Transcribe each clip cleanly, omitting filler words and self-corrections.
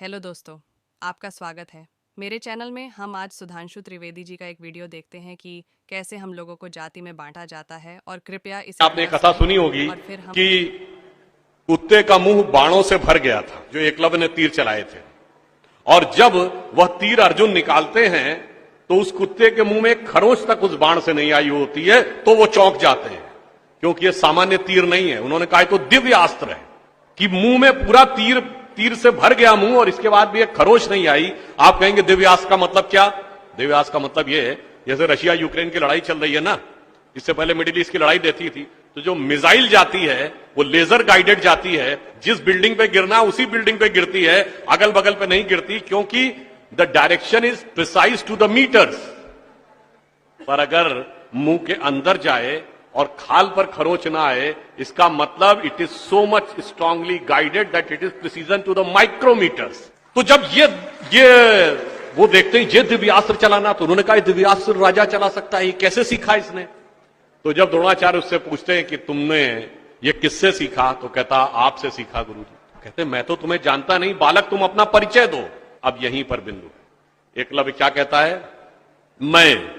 Hello दोस्तों, आपका स्वागत है। मेरे चैनल में हम आज सुधांशु त्रिवेदी जी का एक वीडियो देखते हैं कि कैसे हम लोगों को जाति में बांटा जाता है, और कृपया इसे आपने गौर कथा से सुनी होगी और फिर हम कि कुत्ते का मुंह बाणों से भर गया था जो एकलव्य ने तीर चलाए थे। और जब वह तीर अर्जुन निकालते हैं तो उस कुत्ते के मुंह में एक खरोंच तक उस बाण से नहीं आई होती है, तो वो चौंक जाते हैं क्योंकि ये सामान्य तीर नहीं है। उन्होंने कहा तो दिव्य अस्त्र है कि मुंह में पूरा तीर से भर गया मुंह और इसके बाद भी एक खरोच नहीं आई। आप कहेंगे दिव्यास्त्र का मतलब क्या? दिव्यास्त्र का मतलब यह है, जैसे रशिया यूक्रेन की लड़ाई चल रही है ना, इससे पहले मिडिल ईस्ट की लड़ाई देती थी, तो जो मिसाइल जाती है वो लेजर गाइडेड जाती है, जिस बिल्डिंग पे गिरना उसी बिल्डिंग पे गिरती है, अगल बगल पे नहीं गिरती, क्योंकि the direction is precise to the meters. पर अगर मुंह के अंदर जाए और खाल पर खरोच ना आए, इसका मतलब it is so much strongly guided that it is precision to the micrometers. तो जब ये वो देखते हैं ये दिव्यास्त्र चलाना, तो उन्होंने कहा दिव्यास्त्र राजा चला सकता है, ये कैसे सीखा इसने? तो जब द्रोणाचार्य उससे पूछते हैं कि तुमने ये किससे सीखा, तो कहता आपसे सीखा गुरुजी। कहते मैं तो तुम्हें जानता नहीं बालक, तुम अपना परिचय दो। अब यहीं पर बिंदु है। एकलव्य क्या कहता है? मैं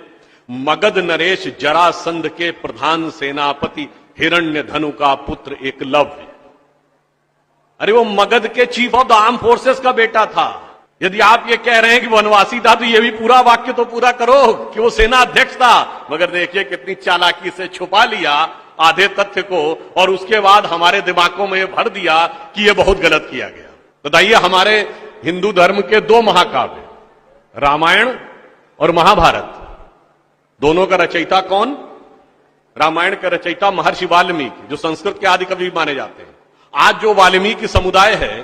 मगध नरेश जरासंध के प्रधान सेनापति हिरण्य धनु का पुत्र एकलव्य। अरे वो मगध के chief of the arm forces का बेटा था। यदि आप ये कह रहे हैं कि वनवासी था, तो ये भी पूरा वाक्य तो पूरा करो कि वो सेना अध्यक्ष था। मगर देखिए कितनी चालाकी से छुपा लिया आधे तथ्य को, और उसके बाद हमारे दिमागों में ये भर दिया कि ये बहुत गलत किया गया। बताइए, हमारे हिंदू धर्म के दो महाकाव्य, रामायण और महाभारत, दोनों का रचयिता कौन? रामायण का रचयिता महर्षि वाल्मीकि, जो संस्कृत के आदि कवि माने जाते हैं। आज जो वाल्मीकि समुदाय है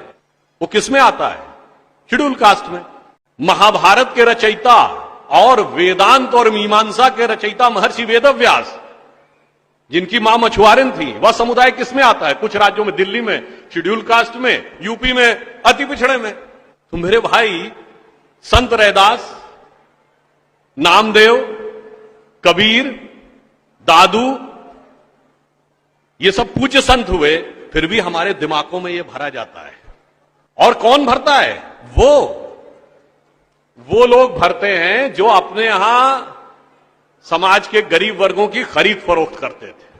वो किसमें आता है? शेड्यूल कास्ट में। महाभारत के रचयिता और वेदांत और मीमांसा के रचयिता महर्षि वेदव्यास, जिनकी मां मछुआरन थी, वह समुदाय किसमें आता है? कुछ राज्यों में, दिल्ली में शेड्यूल कास्ट में, यूपी में अति पिछड़े में। तो मेरे भाई, संत रैदास, नामदेव, कबीर, दादू, ये सब पूज्य संत हुए, फिर भी हमारे दिमागों में ये भरा जाता है। और कौन भरता है? वो लोग भरते हैं जो अपने यहां समाज के गरीब वर्गों की खरीद फरोख्त करते थे।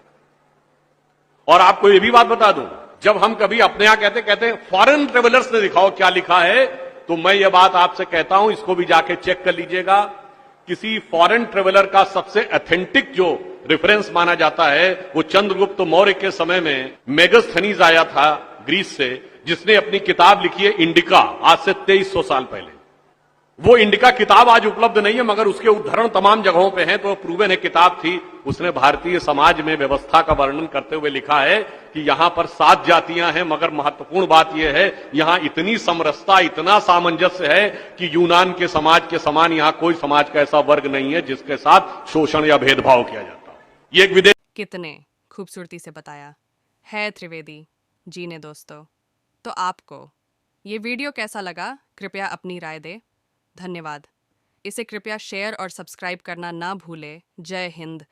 और आपको ये भी बात बता दूं, जब हम कभी अपने यहां कहते हैं फॉरेन ट्रेवलर्स ने दिखाओ क्या लिखा है, तो मैं ये बात आपसे कहता हूं, इसको भी जाके चेक कर लीजिएगा। किसी फॉरेन ट्रेवलर का सबसे ऑथेंटिक जो रेफरेंस माना जाता है, वो चंद्रगुप्त मौर्य के समय में मेगस्थनीज आया था ग्रीस से, जिसने अपनी किताब लिखी है इंडिका, आज से 2300 साल पहले। वो इंडिका किताब आज उपलब्ध नहीं है, मगर उसके उद्धरण तमाम जगहों पे हैं, तो प्रूवन है किताब थी। उसने भारतीय समाज में व्यवस्था का वर्णन करते हुए लिखा है कि यहां पर 7 जातियां हैं, मगर महत्वपूर्ण बात यह है यहां इतनी समरसता, इतना सामंजस्य है कि यूनान के समाज के समान यहां कोई समाज का ऐसा वर्ग नहीं है जिसके साथ शोषण या भेदभाव किया जाता हो। ये एक विदेश। कितने खूबसूरती से बताया है त्रिवेदी जी ने। दोस्तों, तो आपको ये वीडियो कैसा लगा, कृपया अपनी राय दें। धन्यवाद। इसे कृपया शेयर और सब्सक्राइब करना ना भूलें। जय हिंद।